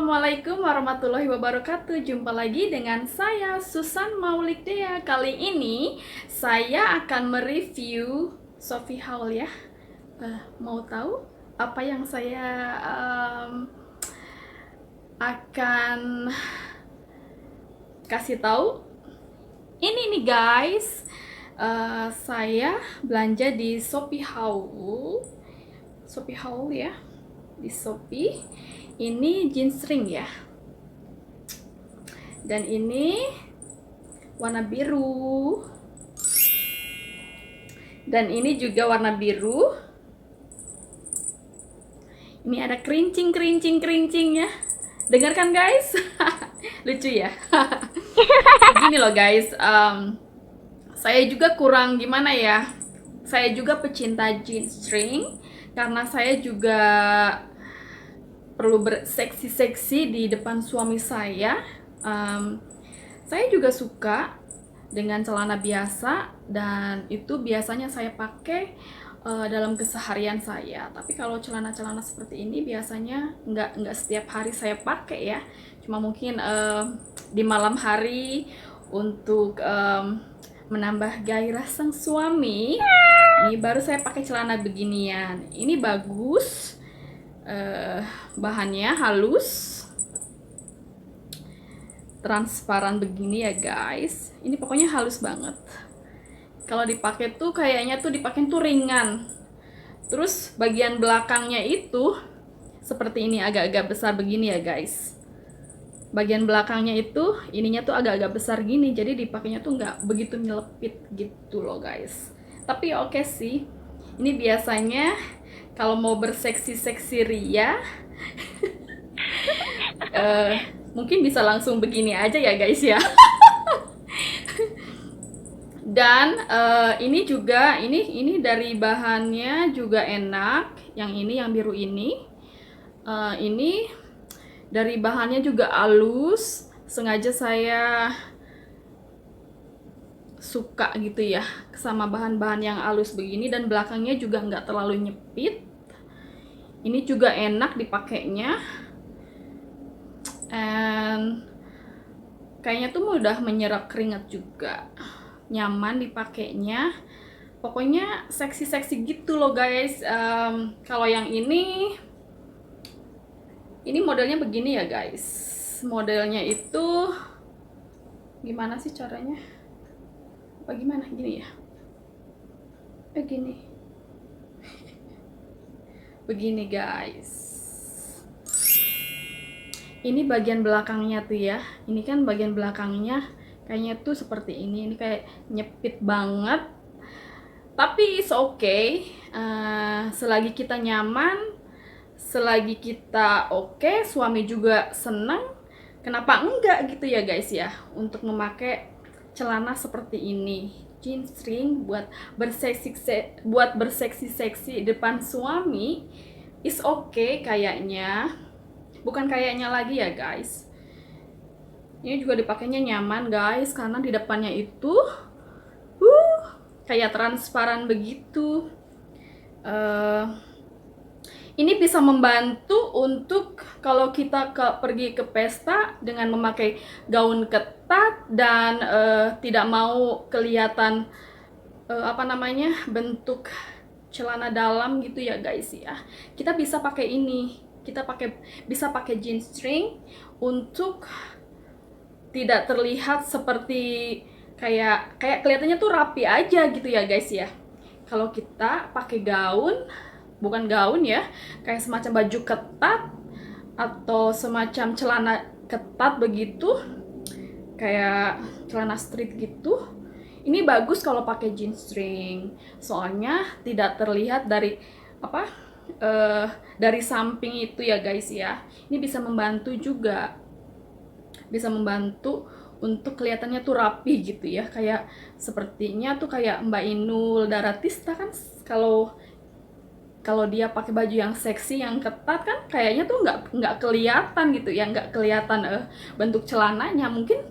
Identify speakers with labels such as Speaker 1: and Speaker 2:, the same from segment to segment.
Speaker 1: Assalamualaikum warahmatullahi wabarakatuh. Jumpa lagi dengan saya Susan Maulikdea. Kali ini saya akan mereview Sophie Howell ya. Mau tahu apa yang saya akan kasih tahu? Ini nih guys, saya belanja di Sophie Howell ya, di Shopee. Ini jeans ring ya, dan ini warna biru, dan ini juga warna biru. Ini ada kerincing ya, dengarkan guys. Lucu ya. Gini loh guys, saya juga kurang gimana ya, saya juga pecinta jeans ring karena saya juga perlu berseksi-seksi di depan suami saya. Saya juga suka dengan celana biasa, dan itu biasanya saya pakai dalam keseharian saya. Tapi kalau celana-celana seperti ini biasanya nggak setiap hari saya pakai ya. Cuma mungkin di malam hari untuk menambah gairah sang suami. Ini baru saya pakai celana beginian. Ini bagus. Bahannya halus, transparan begini ya guys. Ini pokoknya halus banget. Kalau dipakai tuh kayaknya tuh dipakai tuh ringan. Terus bagian belakangnya itu seperti ini, agak-agak besar begini ya guys. Bagian belakangnya itu ininya tuh agak-agak besar gini, jadi dipakainya tuh nggak begitu nyelepit gitu loh guys. Tapi oke sih. Ini biasanya kalau mau berseksi-seksi ria, mungkin bisa langsung begini aja ya guys ya. Dan ini juga ini dari bahannya juga enak. Yang ini yang biru ini dari bahannya juga halus. Sengaja saya suka gitu ya sama bahan-bahan yang halus begini, dan belakangnya juga nggak terlalu nyepit. Ini juga enak dipakainya, and kayaknya tuh mudah menyerap keringat juga, nyaman dipakainya. Pokoknya seksi-seksi gitu loh guys. Kalau yang ini modelnya begini ya guys. Modelnya itu gimana sih caranya? Apa gimana? Gini ya? Gini. Begini guys. Ini bagian belakangnya tuh ya. Ini kan bagian belakangnya kayaknya tuh seperti ini. Ini kayak nyepit banget. Tapi it's okay. Selagi kita nyaman, selagi kita oke, suami juga senang, kenapa enggak gitu ya guys ya, untuk memakai celana seperti ini, jeans ring buat berseksi-seksi depan suami is okay kayaknya. Bukan kayaknya lagi ya guys. Ini juga dipakainya nyaman guys, karena di depannya itu kayak transparan begitu. Ini bisa membantu untuk kalau kita pergi ke pesta dengan memakai gaun ketat dan tidak mau kelihatan bentuk celana dalam gitu ya guys ya. Kita bisa pakai ini. Bisa pakai jeans string untuk tidak terlihat seperti kayak kelihatannya tuh rapi aja gitu ya guys ya. Kalau kita pakai gaun, bukan gaun ya, kayak semacam baju ketat atau semacam celana ketat begitu, kayak celana street gitu, ini bagus kalau pakai jeans string. Soalnya tidak terlihat dari dari samping itu ya guys ya. Ini bisa membantu juga, bisa membantu untuk kelihatannya tuh rapi gitu ya, kayak sepertinya tuh kayak Mbak Inul Daratista kan, kalau dia pakai baju yang seksi yang ketat kan kayaknya tuh nggak kelihatan gitu ya, nggak kelihatan bentuk celananya. Mungkin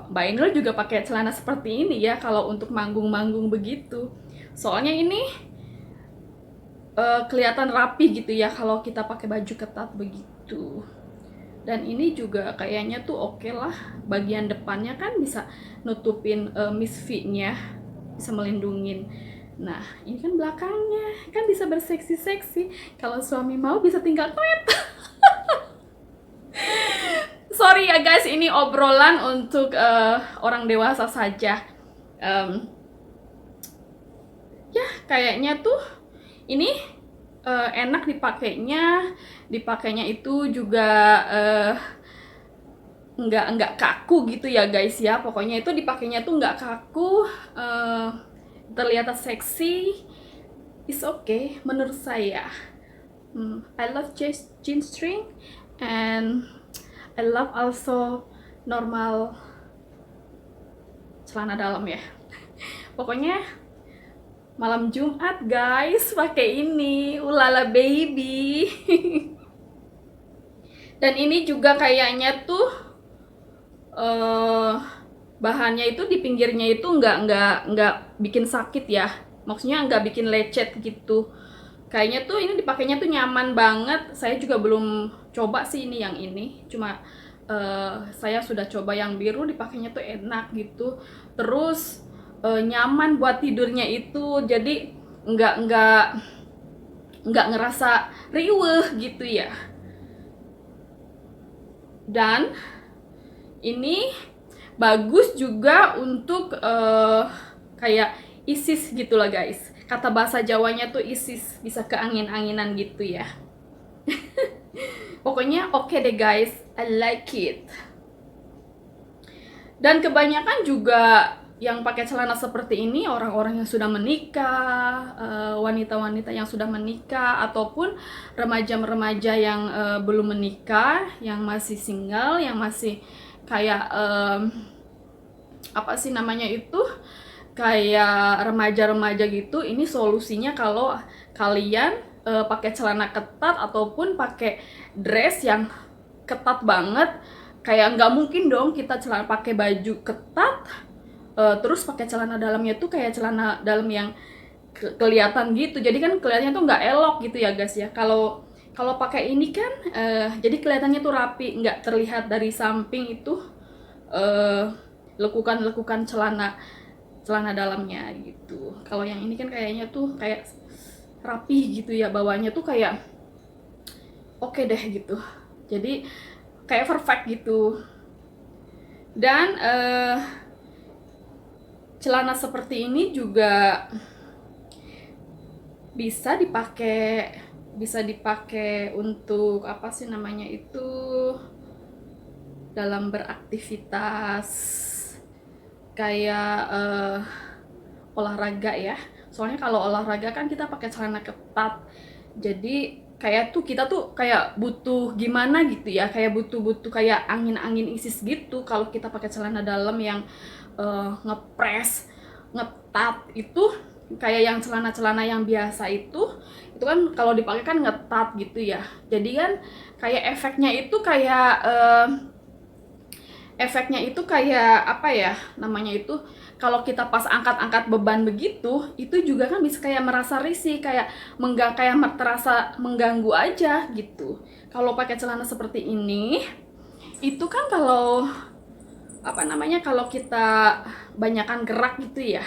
Speaker 1: Mbak Inul juga pakai celana seperti ini ya kalau untuk manggung-manggung begitu. Soalnya ini kelihatan rapi gitu ya kalau kita pakai baju ketat begitu. Dan ini juga kayaknya tuh oke lah, bagian depannya kan bisa nutupin misfitnya, bisa melindungin. Nah ini kan belakangnya kan bisa berseksi-seksi, kalau suami mau bisa tinggal tweet. Sorry ya guys, ini obrolan untuk orang dewasa saja. Ya kayaknya tuh ini enak dipakainya itu juga nggak kaku gitu ya guys ya. Pokoknya itu dipakainya tuh nggak kaku, terlihat seksi, is okay menurut saya. I love jeans string and I love also normal celana dalam ya. Pokoknya malam Jumat guys pakai ini, ulala baby. Dan ini juga kayaknya tuh bahannya itu di pinggirnya itu nggak bikin sakit ya, maksudnya nggak bikin lecet gitu. Kayaknya tuh ini dipakainya tuh nyaman banget. Saya juga belum coba sih ini yang ini, cuma saya sudah coba yang biru, dipakainya tuh enak gitu. Terus nyaman buat tidurnya itu, jadi nggak ngerasa riweh gitu ya. Dan ini bagus juga untuk kayak ISIS gitu lah guys. Kata bahasa Jawanya tuh ISIS, bisa ke angin-anginan gitu ya. Pokoknya oke deh guys, I like it. Dan kebanyakan juga yang pakai celana seperti ini orang-orang yang sudah menikah, wanita-wanita yang sudah menikah, ataupun remaja-remaja yang belum menikah, yang masih single, yang masih kayak apa sih namanya itu, kayak remaja-remaja gitu. Ini solusinya kalau kalian pakai celana ketat ataupun pakai dress yang ketat banget. Kayak nggak mungkin dong kita celana pakai baju ketat terus pakai celana dalamnya tuh kayak celana dalam yang kelihatan gitu, jadi kan kelihatannya tuh nggak elok gitu ya guys ya. Kalau pakai ini kan jadi kelihatannya tuh rapi, nggak terlihat dari samping itu lekukan celana dalamnya gitu. Kalau yang ini kan kayaknya tuh kayak rapi gitu ya, bawahnya tuh kayak oke deh gitu, jadi kayak perfect gitu. Dan celana seperti ini juga bisa dipakai untuk apa sih namanya itu, dalam beraktivitas kayak olahraga ya. Soalnya kalau olahraga kan kita pakai celana ketat, jadi kayak tuh kita tuh kayak butuh gimana gitu ya, kayak butuh kayak angin-angin ISIS gitu kalau kita pakai celana dalam yang ngepres ngetat. Itu kayak yang celana-celana yang biasa itu kan kalau dipakai kan ngetat gitu ya, jadi kan kayak efeknya itu kayak apa ya namanya itu, kalau kita pas angkat-angkat beban begitu, itu juga kan bisa kayak merasa risih, kayak terasa mengganggu aja gitu. Kalau pakai celana seperti ini, itu kan kalau apa namanya, kalau kita banyakan gerak gitu ya,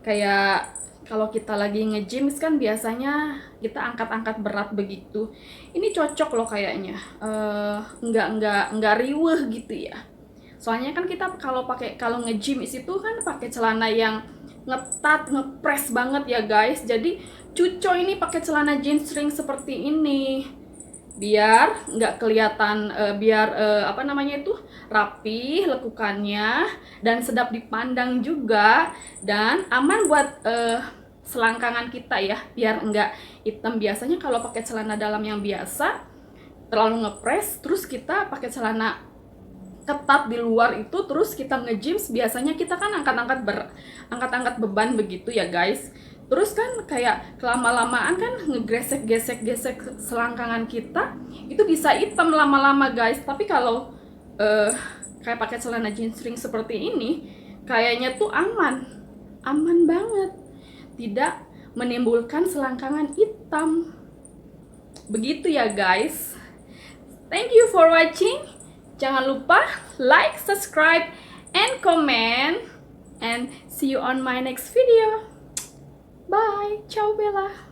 Speaker 1: kayak kalau kita lagi nge-gym kan biasanya kita angkat-angkat berat begitu. Ini cocok loh kayaknya, nggak riweh gitu ya. Soalnya kan kita kalau nge-gym itu kan pakai celana yang ngetat, ngepres banget ya guys. Jadi Cuco ini pakai celana jeans string seperti ini, biar nggak kelihatan, biar apa namanya itu, rapi lekukannya dan sedap dipandang juga, dan aman buat selangkangan kita ya, biar nggak hitam. Biasanya kalau pakai celana dalam yang biasa terlalu ngepres, terus kita pakai celana ketat di luar itu, terus kita nge-gym, biasanya kita kan angkat-angkat beban begitu ya guys. Terus kan kayak kelama-lamaan kan ngegesek-gesek selangkangan kita, itu bisa hitam lama-lama guys. Tapi kalau kayak pakai celana jeans string seperti ini, kayaknya tuh aman banget, tidak menimbulkan selangkangan hitam begitu ya guys. Thank you for watching. Jangan lupa like, subscribe, and comment. And see you on my next video. Bye. Ciao Bella.